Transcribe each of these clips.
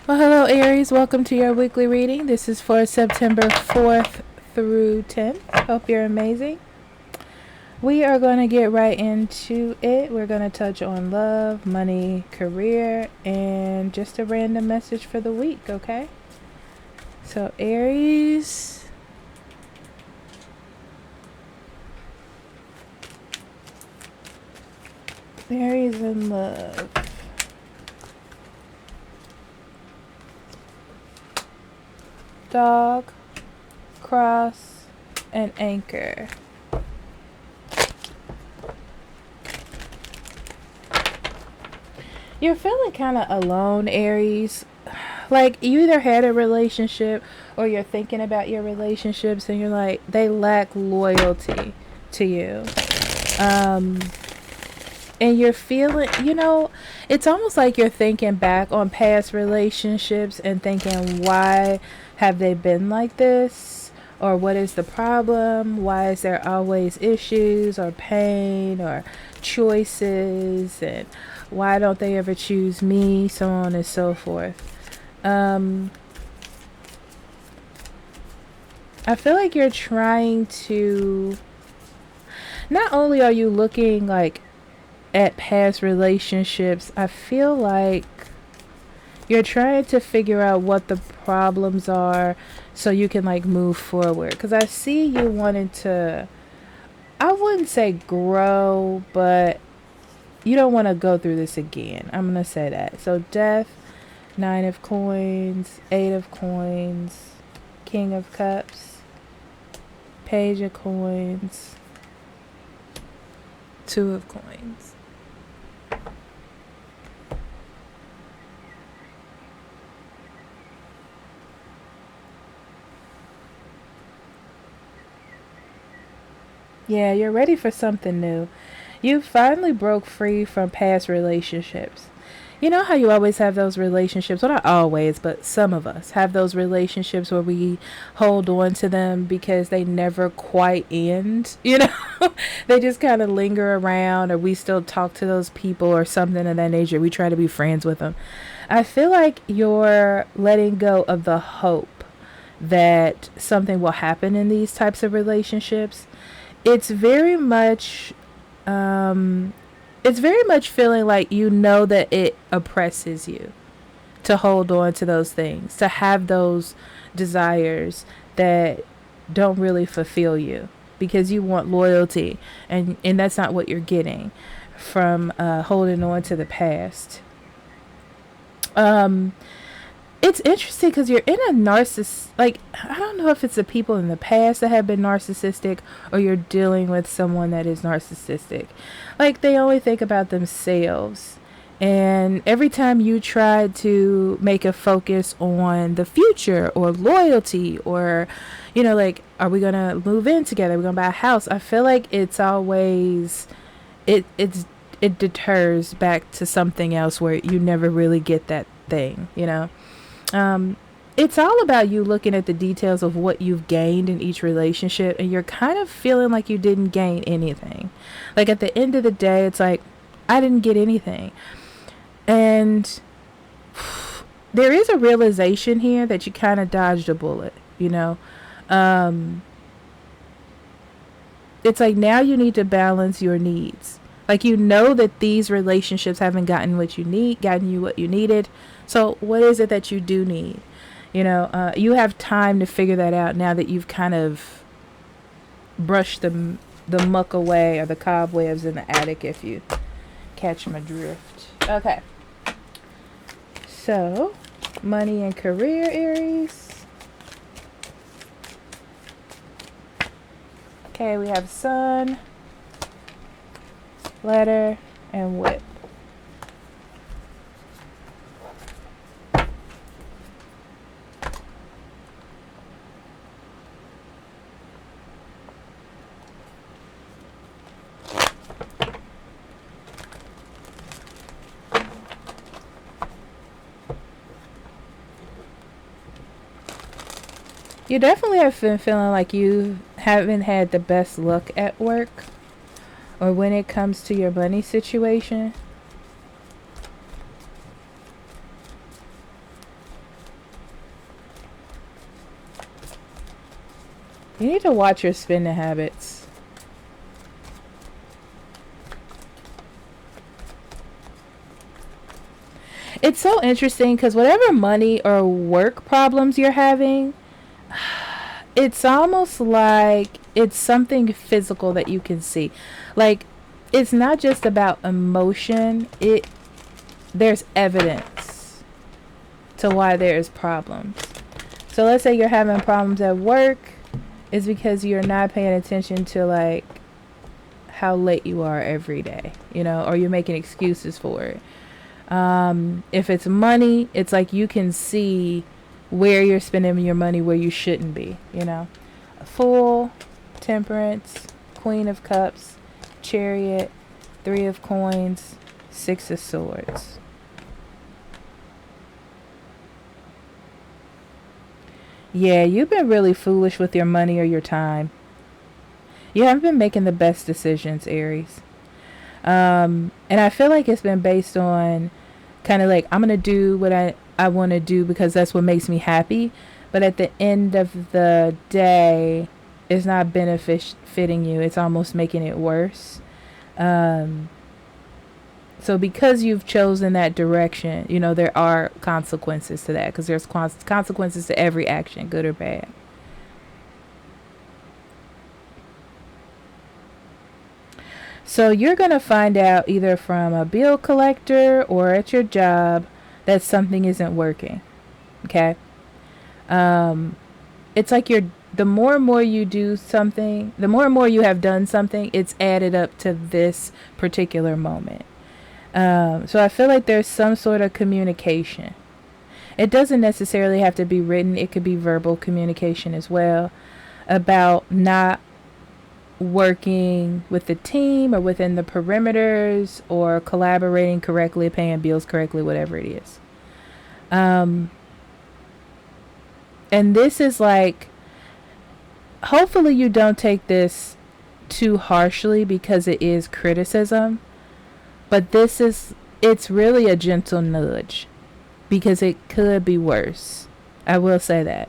Well, hello, Aries. Welcome to your weekly reading. This is for September 4th through 10th. Hope you're amazing. We are going to get right into it. We're going to touch on love, money, career, and just a random message for the week, okay? So, Aries. Aries in love. Dog, cross, and anchor. You're feeling kind of alone, Aries. Like you either had a relationship or you're thinking about your relationships and you're like, they lack loyalty to you. And you're feeling, it's almost like you're thinking back on past relationships and thinking, why have they been like this? Or what is the problem? Why is there always issues or pain or choices? And why don't they ever choose me? So on and so forth. I feel like you're trying to, not only are you looking like at past relationships, I feel like you're trying to figure out what the problems are so you can like move forward. Because I see you wanting to, I wouldn't say grow, but you don't want to go through this again. I'm going to say that. So death, 9 of coins, 8 of coins, King of cups, Page of coins, 2 of coins. Yeah, you're ready for something new. You finally broke free from past relationships. You know how you always have those relationships, well, not always, but some of us have those relationships where we hold on to them because they never quite end, They just kind of linger around, or we still talk to those people or something of that nature. We try to be friends with them. I feel like you're letting go of the hope that something will happen in these types of relationships. It's very much it's very much feeling like that it oppresses you to hold on to those things, to have those desires that don't really fulfill you because you want loyalty, and that's not what you're getting from holding on to the past. um it's interesting because you're in a narcissist, like, I don't know if it's the people in the past that have been narcissistic or you're dealing with someone that is narcissistic. Like, they only think about themselves. And every time you try to make a focus on the future or loyalty or, like, are we going to move in together? Are we going to buy a house? I feel like it's always, it deters back to something else where you never really get that thing. um, it's all about you looking at the details of what you've gained in each relationship, and you're kind of feeling like you didn't gain anything. Like, at the end of the day, it's like, I didn't get anything. And there is a realization here that you kind of dodged a bullet. Um, it's like, now you need to balance your needs. Like, that these relationships haven't gotten you what you needed. So what is it that you do need? You have time to figure that out now that you've kind of brushed the muck away, or the cobwebs in the attic, if you catch my drift. Okay. So, money and career, Aries. Okay, we have sun, letter, and whip. You definitely have been feeling like you haven't had the best luck at work or when it comes to your money situation. You need to watch your spending habits. It's so interesting because whatever money or work problems you're having, it's almost like it's something physical that you can see. Like, it's not just about emotion. There's evidence to why there's problems. So let's say you're having problems at work. It's because you're not paying attention to like how late you are every day, or you're making excuses for it. If it's money, it's like you can see where you're spending your money where you shouldn't be, A Fool, Temperance, Queen of Cups, Chariot, Three of Coins, Six of Swords. Yeah, you've been really foolish with your money or your time. You haven't been making the best decisions, Aries. And I feel like it's been based on kind of like, I'm going to do what I want to do because that's what makes me happy. But at the end of the day, it's not benefiting you. It's almost making it worse. So because you've chosen that direction, there are consequences to that, because there's consequences to every action, good or bad. So you're going to find out either from a bill collector or at your job that something isn't working. Okay? It's like the more and more you do something, the more and more you have done something, it's added up to this particular moment. So I feel like there's some sort of communication. It doesn't necessarily have to be written. It could be verbal communication as well, about not working with the team or within the perimeters, or collaborating correctly, paying bills correctly, whatever it is. And this is like, hopefully you don't take this too harshly because it is criticism. But it's really a gentle nudge, because it could be worse. I will say that.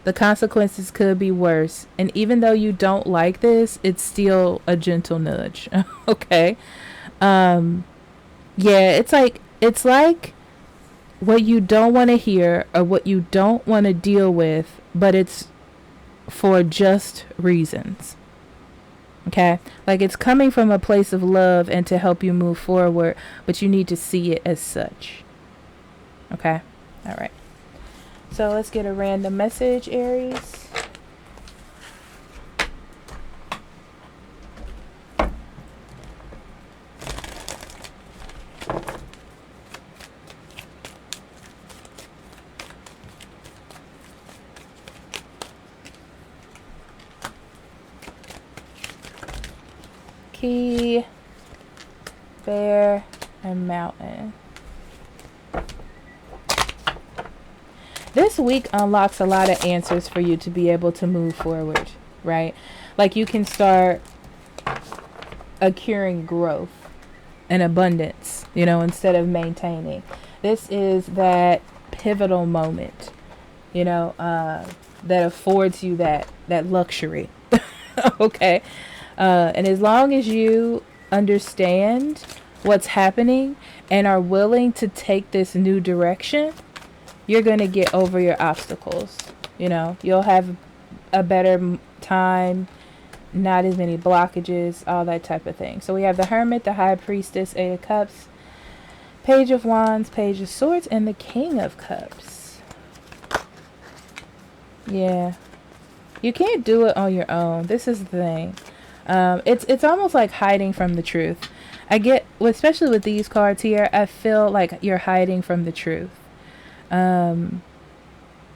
The consequences could be worse. And even though you don't like this, it's still a gentle nudge. Okay? Yeah, it's like what you don't want to hear or what you don't want to deal with, but it's for just reasons. Okay? Like, it's coming from a place of love and to help you move forward, but you need to see it as such. Okay? All right. So let's get a random message, Aries. Key, Bear, and Mountain. This week unlocks a lot of answers for you to be able to move forward, right? Like, you can start accruing growth and abundance, instead of maintaining. This is that pivotal moment, that affords you that luxury. Okay? And as long as you understand what's happening and are willing to take this new direction, you're going to get over your obstacles. You'll have a better time, not as many blockages, all that type of thing. So we have the Hermit, the High Priestess, Eight of Cups, Page of Wands, Page of Swords, and the King of Cups. Yeah. You can't do it on your own. This is the thing. It's almost like hiding from the truth. Especially with these cards here, I feel like you're hiding from the truth. And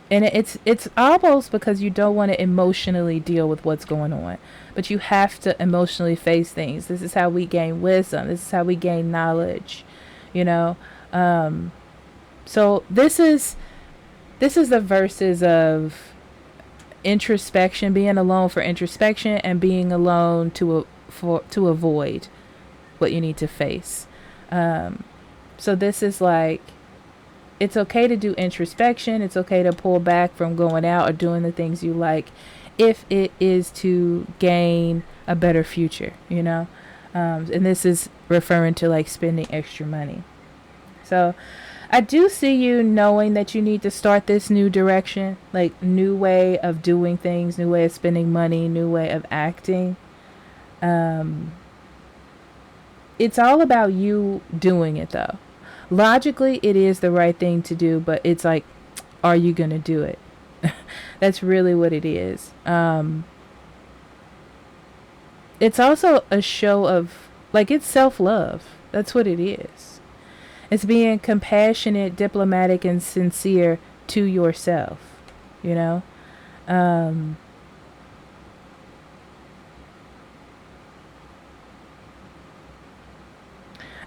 it's almost because you don't want to emotionally deal with what's going on, but you have to emotionally face things. This is how we gain wisdom. This is how we gain knowledge, so this is the verses of introspection, being alone for introspection, and being alone to avoid what you need to face. So this is like, it's okay to do introspection. It's okay to pull back from going out or doing the things you like if it is to gain a better future, you know. And this is referring to like spending extra money. So I do see you knowing that you need to start this new direction, like new way of doing things, new way of spending money, new way of acting. Um, it's all about you doing it though. Logically, it is the right thing to do, but it's like, are you going to do it? That's really what it is. It's also a show of, like, it's self-love. That's what it is. It's being compassionate, diplomatic, and sincere to yourself, you know? Um,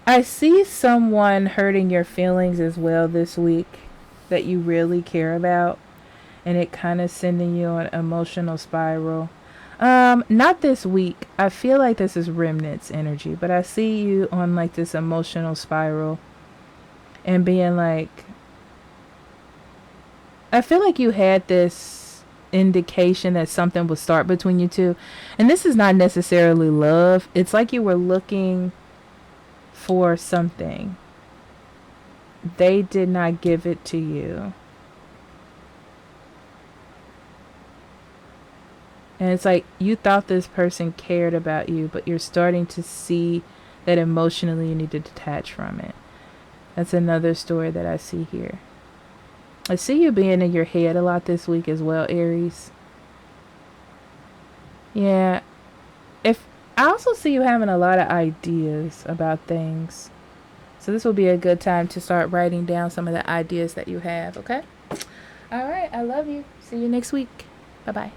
I see someone hurting your feelings as well this week that you really care about, and it kind of sending you on an emotional spiral. Not this week. I feel like this is remnants energy, but I see you on like this emotional spiral and being like, I feel like you had this indication that something would start between you two. And this is not necessarily love. It's like you were looking for something. They did not give it to you. And it's like you thought this person cared about you, but you're starting to see that emotionally you need to detach from it. That's another story that I see here. I see you being in your head a lot this week as well, Aries. Yeah. If I also see you having a lot of ideas about things. So this will be a good time to start writing down some of the ideas that you have, okay? All right, I love you. See you next week. Bye-bye.